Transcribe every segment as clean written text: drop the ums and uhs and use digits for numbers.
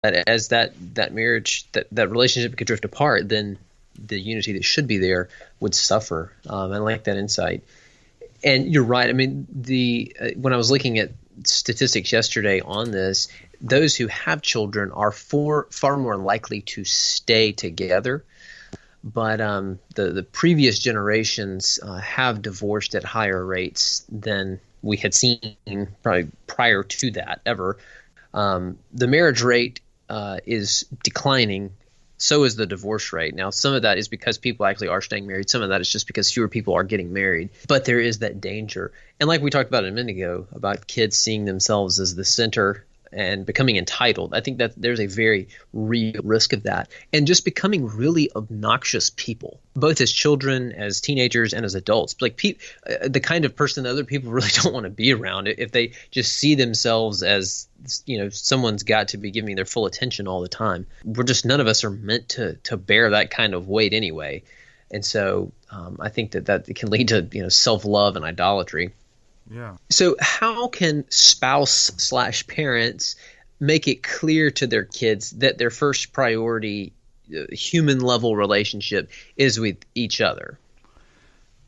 as that marriage, that relationship could drift apart, then the unity that should be there would suffer. I like that insight. And you're right. I mean, the when I was looking at statistics yesterday on this, those who have children are far more likely to stay together. But the previous generations have divorced at higher rates than we had seen probably prior to that ever. The marriage rate is declining. So is the divorce rate. Now, some of that is because people actually are staying married. Some of that is just because fewer people are getting married. But there is that danger. And like we talked about a minute ago, about kids seeing themselves as the center and becoming entitled, I think that there's a very real risk of that. And just becoming really obnoxious people, both as children, as teenagers, and as adults. Like the kind of person that other people really don't want to be around if they just see themselves as, someone's got to be giving me their full attention all the time. None of us are meant to bear that kind of weight anyway. And so I think that it can lead to, self-love and idolatry. Yeah. So how can spouse/parents make it clear to their kids that their first priority human level relationship is with each other?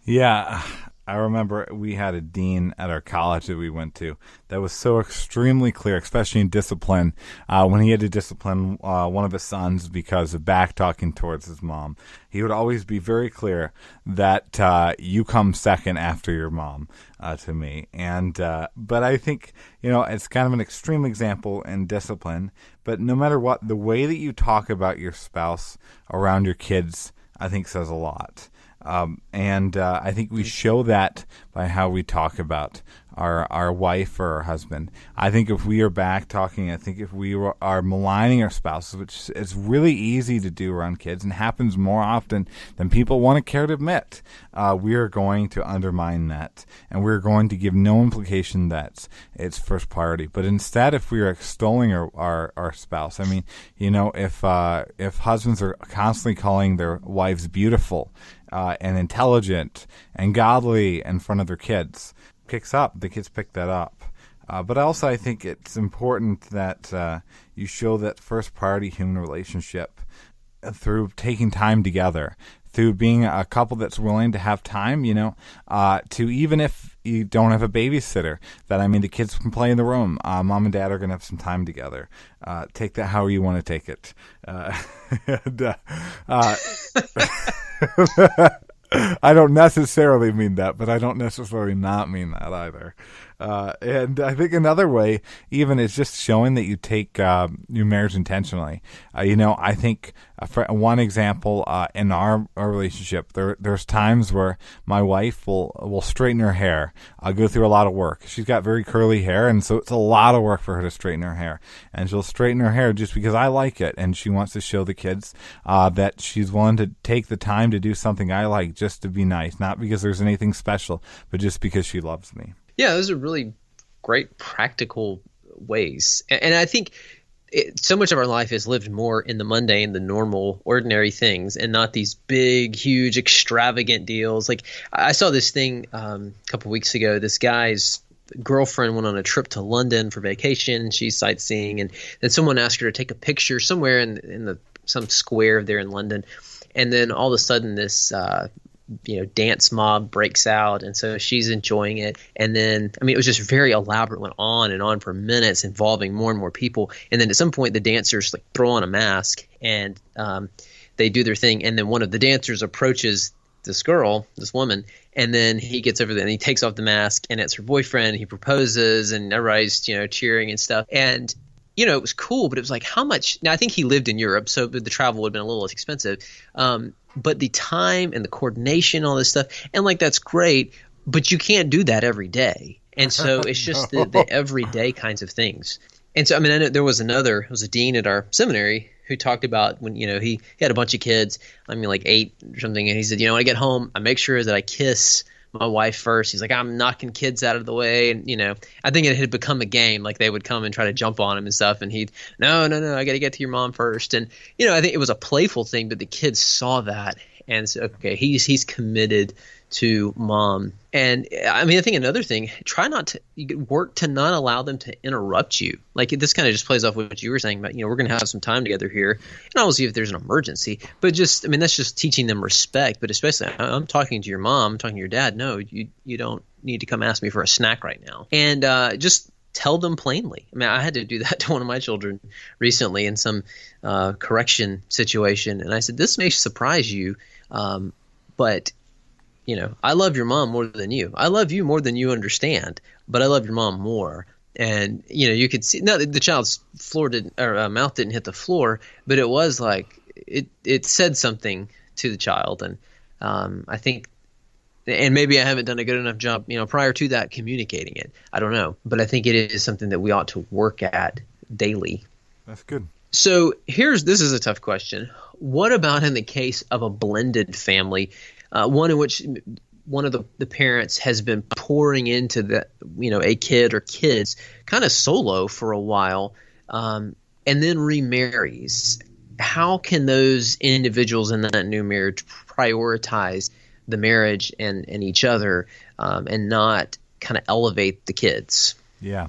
Yeah. I remember we had a dean at our college that we went to that was so extremely clear, especially in discipline, when he had to discipline one of his sons because of back talking towards his mom. He would always be very clear that you come second after your mom to me. And but I think, it's kind of an extreme example in discipline. But no matter what, the way that you talk about your spouse around your kids, I think says a lot. And I think we show that by how we talk about our wife or our husband. I think if we are back talking, I think if we are maligning our spouses, which is really easy to do around kids and happens more often than people want to care to admit, we are going to undermine that, and we're going to give no implication that it's first priority. But instead, if we are extolling our spouse, I mean, if husbands are constantly calling their wives beautiful and intelligent and godly in front of their kids, the kids pick that up. But also I think it's important that you show that first priority human relationship through taking time together, through being a couple that's willing to have time, to even if you don't have a babysitter, the kids can play in the room. Mom and dad are going to have some time together. Take that however you want to take it. I don't necessarily mean that, but I don't necessarily not mean that either. And I think another way even is just showing that you take your marriage intentionally. I think for one example, in our relationship, there's times where my wife will straighten her hair. I'll go through a lot of work. She's got very curly hair, and so it's a lot of work for her to straighten her hair. And she'll straighten her hair just because I like it, and she wants to show the kids that she's willing to take the time to do something I like just to be nice, not because there's anything special, but just because she loves me. Yeah, those are really great practical ways. And I think so much of our life is lived more in the mundane, the normal, ordinary things, and not these big, huge, extravagant deals. Like I saw this thing a couple weeks ago. This guy's girlfriend went on a trip to London for vacation. She's sightseeing, and then someone asked her to take a picture somewhere in some square there in London. And then all of a sudden this dance mob breaks out, and so she's enjoying it. And then, it was just very elaborate, went on and on for minutes, involving more and more people. And then at some point, the dancers throw on a mask, and they do their thing. And then one of the dancers approaches this woman, and then he gets over there and he takes off the mask, and it's her boyfriend. He proposes, and everybody's cheering and stuff. And it was cool, but it was like, how much? Now I think he lived in Europe, so the travel would have been a little less expensive. But the time and the coordination, all this stuff, and that's great, but you can't do that every day. And so it's just the everyday kinds of things. And so, I know there was a dean at our seminary who talked about when, he had a bunch of kids, 8 or something. And he said, when I get home, I make sure that I kiss my wife first. He's like, I'm knocking kids out of the way. And, I think it had become a game. They would come and try to jump on him and stuff. And he'd, no, I got to get to your mom first. And, I think it was a playful thing, but the kids saw that. And so, okay, he's committed to mom. And I mean, I think another thing, try not to work to not allow them to interrupt you. Like this kind of just plays off what you were saying about, we're going to have some time together here, and I'll see if there's an emergency. But just, I mean, that's just teaching them respect. But especially, I'm talking to your mom, I'm talking to your dad. No, you don't need to come ask me for a snack right now. And just tell them plainly. I mean, I had to do that to one of my children recently in some correction situation, and I said, "This may surprise you, but." I love your mom more than you. I love you more than you understand, but I love your mom more. And, you could see, no, the child's mouth didn't hit the floor, but it was like, it said something to the child. And I think, and maybe I haven't done a good enough job, prior to that communicating it. I don't know. But I think it is something that we ought to work at daily. That's good. So this is a tough question. What about in the case of a blended family? One in which one of the parents has been pouring into a kid or kids kind of solo for a while, and then remarries. How can those individuals in that new marriage prioritize the marriage and each other, and not kind of elevate the kids? Yeah.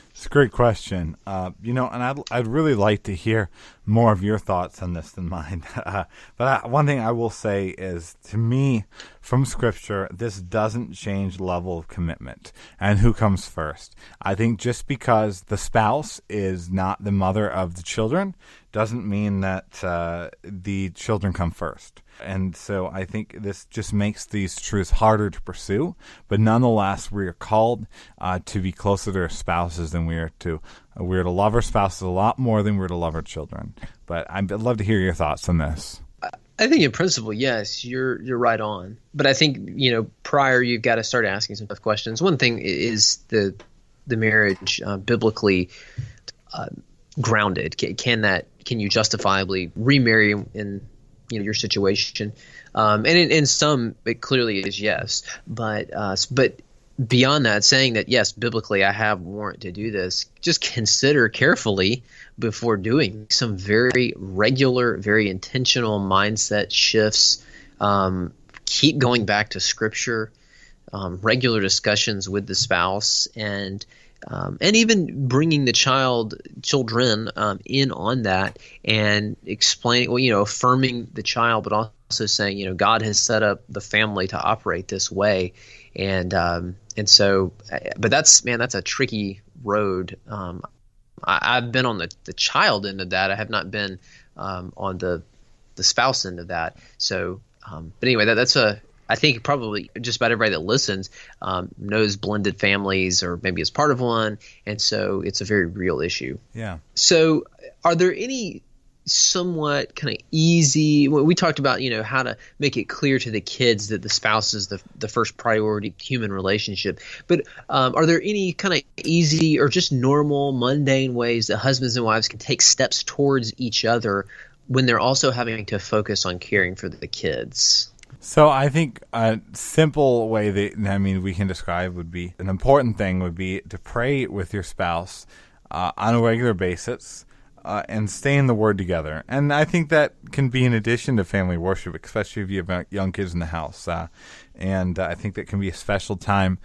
It's a great question. And I'd really like to hear more of your thoughts on this than mine. But one thing I will say is, to me, from Scripture, this doesn't change the level of commitment and who comes first. I think just because the spouse is not the mother of the children doesn't mean that the children come first. And so I think this just makes these truths harder to pursue. But nonetheless, we are called to be closer to our spouses than we're to love our spouses a lot more than we're to love our children. But I'd love to hear your thoughts on this. I think in principle, yes, you're right on. But I think, prior, you've got to start asking some tough questions. One thing is the marriage biblically grounded. Can you justifiably remarry in your situation? And in some, it clearly is yes. But beyond that, saying that, yes, biblically I have warrant to do this, just consider carefully before doing some very regular, very intentional mindset shifts. Keep going back to Scripture, regular discussions with the spouse, and even bringing the children in on that, and explaining, affirming the child, but also saying, God has set up the family to operate this way, and so, but that's a tricky road. I've been on the child end of that. I have not been on the spouse end of that. So, but anyway, that's I think probably just about everybody that listens knows blended families, or maybe is part of one, and so it's a very real issue. Yeah. So are there any somewhat kind of easy – we talked about, how to make it clear to the kids that the spouse is the first priority human relationship. But are there any kind of easy or just normal, mundane ways that husbands and wives can take steps towards each other when they're also having to focus on caring for the kids? So I think a simple way we can describe would be, an important thing would be to pray with your spouse on a regular basis and stay in the Word together. And I think that can be in addition to family worship, especially if you have young kids in the house. And I think that can be a special time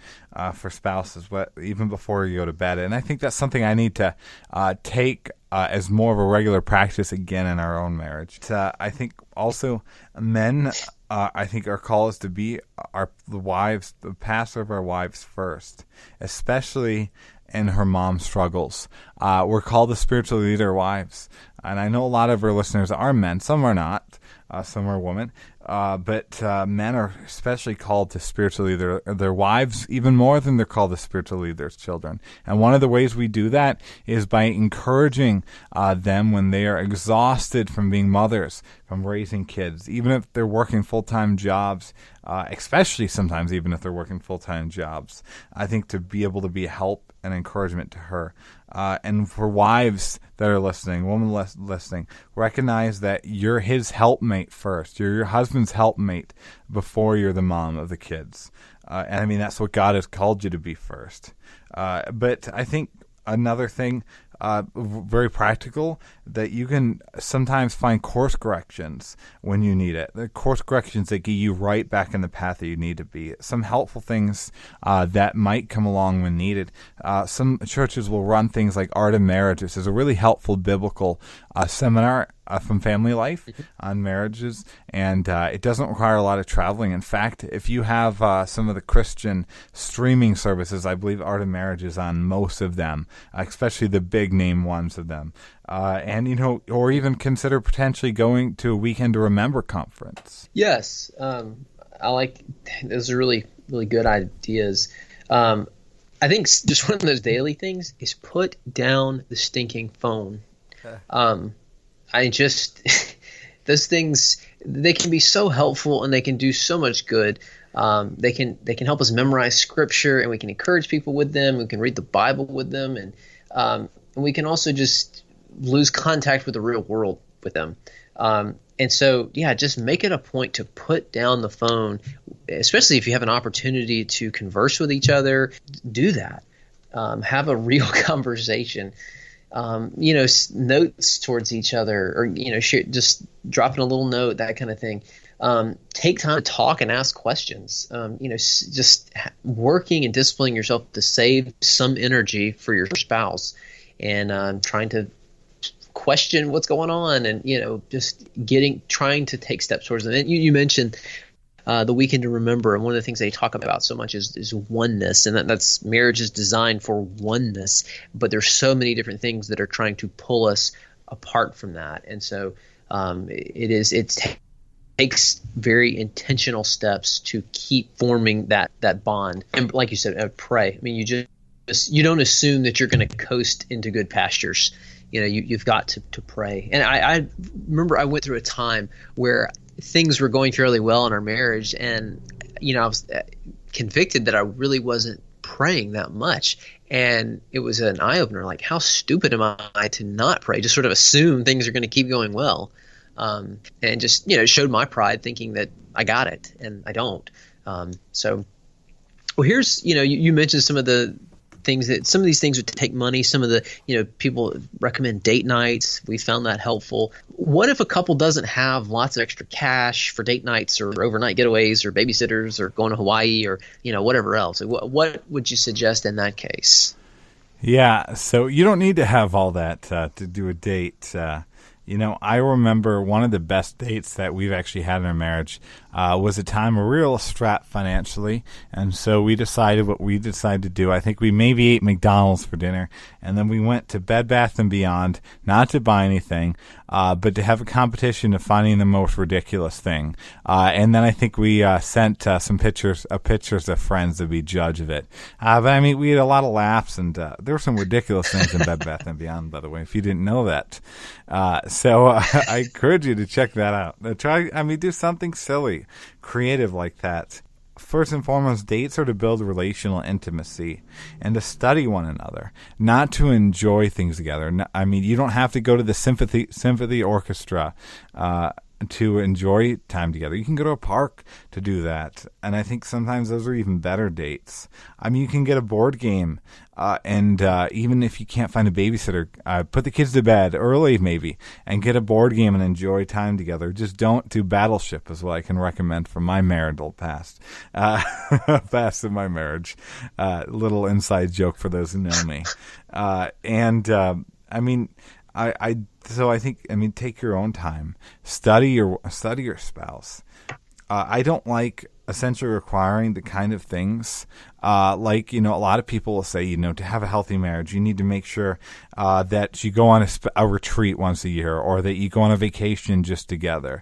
for spouses, even before you go to bed. And I think that's something I need to take as more of a regular practice again in our own marriage. I think also men, I think our call is to be the pastor of our wives first, especially in her mom struggles. We're called to spiritually lead our wives. And I know a lot of our listeners are men. Some are not. Some are women. But men are especially called to spiritually lead their wives even more than they're called to spiritually lead their children. And one of the ways we do that is by encouraging them when they are exhausted from being mothers, from raising kids, even if they're working full-time jobs, especially sometimes even if they're working full-time jobs. I think to be able to be a help and encouragement to her. And for wives that are listening, women listening, recognize that you're his helpmate first. You're your husband's helpmate before you're the mom of the kids. And I mean, that's what God has called you to be first. But I think another thing very practical, that you can sometimes find course corrections when you need it. The course corrections that get you right back in the path that you need to be. Some helpful things that might come along when needed. Some churches will run things like Art of Marriage. This is a really helpful biblical seminar from Family Life on marriages, and it doesn't require a lot of traveling. In fact, if you have some of the Christian streaming services, I believe Art of Marriage is on most of them, especially the big name ones of them. And, or even consider potentially going to a Weekend to Remember conference. Yes. I like, those are really, really good ideas. I think just one of those daily things is put down the stinking phone. Those things, they can be so helpful and they can do so much good. They can help us memorize scripture, and we can encourage people with them. We can read the Bible with them, and we can also just lose contact with the real world with them. And so, just make it a point to put down the phone, especially if you have an opportunity to converse with each other. Do that. Have a real conversation. Notes towards each other, or just dropping a little note, that kind of thing. Take time to talk and ask questions. Just working and disciplining yourself to save some energy for your spouse, and trying to question what's going on, and just trying to take steps towards them. And you mentioned the Weekend to Remember, and one of the things they talk about so much is oneness, and that's marriage is designed for oneness, but there's so many different things that are trying to pull us apart from that. And so it takes very intentional steps to keep forming that bond. And like you said, pray. I mean, you don't assume that you're going to coast into good pastures. You've got to pray. And I remember I went through a time where things were going fairly well in our marriage, and I was convicted that I really wasn't praying that much, and it was an eye-opener, like, how stupid am I to not pray, just sort of assume things are going to keep going well, and just showed my pride thinking that I got it, and I don't. Here's you mentioned some of the things that some of these things would take money. Some of the people recommend date nights. We found that helpful. What if a couple doesn't have lots of extra cash for date nights or overnight getaways or babysitters or going to Hawaii or whatever else? What would you suggest in that case? Yeah, so you don't need to have all that to do a date. I remember one of the best dates that we've actually had in our marriage was a time where we were real strapped financially, and so we decided what we decided to do. I think we maybe ate McDonald's for dinner, and then we went to Bed Bath & Beyond, not to buy anything, but to have a competition of finding the most ridiculous thing. And then I think we sent some pictures of friends to be judge of it. But I mean, we had a lot of laughs, and there were some ridiculous things in Bed Bath & Beyond, by the way, if you didn't know that. So I encourage you to check that out. Do something silly, creative like that. First and foremost, dates are to build relational intimacy and to study one another, not to enjoy things together. You don't have to go to the symphony orchestra to enjoy time together. You can go to a park to do that. And I think sometimes those are even better dates. You can get a board game, and even if you can't find a babysitter, put the kids to bed early maybe and get a board game and enjoy time together. Just don't do Battleship is what I can recommend from my marital past. Past of my marriage. Little inside joke for those who know me. So I think, take your own time, study your spouse. I don't like essentially requiring the kind of things, a lot of people will say, to have a healthy marriage, you need to make sure that you go on a retreat once a year, or that you go on a vacation just together.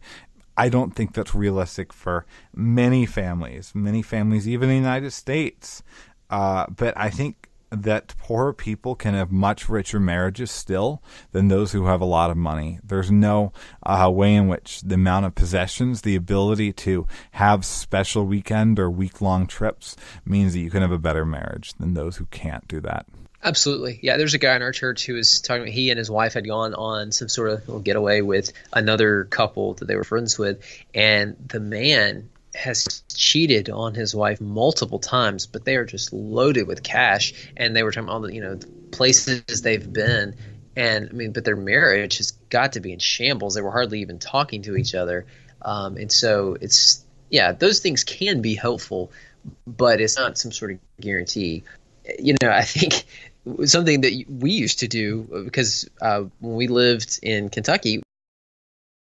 I don't think that's realistic for many families, even in the United States. But I think that poor people can have much richer marriages still than those who have a lot of money. There's no way in which the amount of possessions, the ability to have special weekend or week-long trips means that you can have a better marriage than those who can't do that. Absolutely. Yeah, there's a guy in our church who was talking about he and his wife had gone on some sort of little getaway with another couple that they were friends with, and the man has cheated on his wife multiple times, but they are just loaded with cash, and they were talking about all the the places they've been, and I mean, but their marriage has got to be in shambles. They were hardly even talking to each other, and so it's those things can be helpful, but it's not some sort of guarantee. I think something that we used to do because when we lived in Kentucky,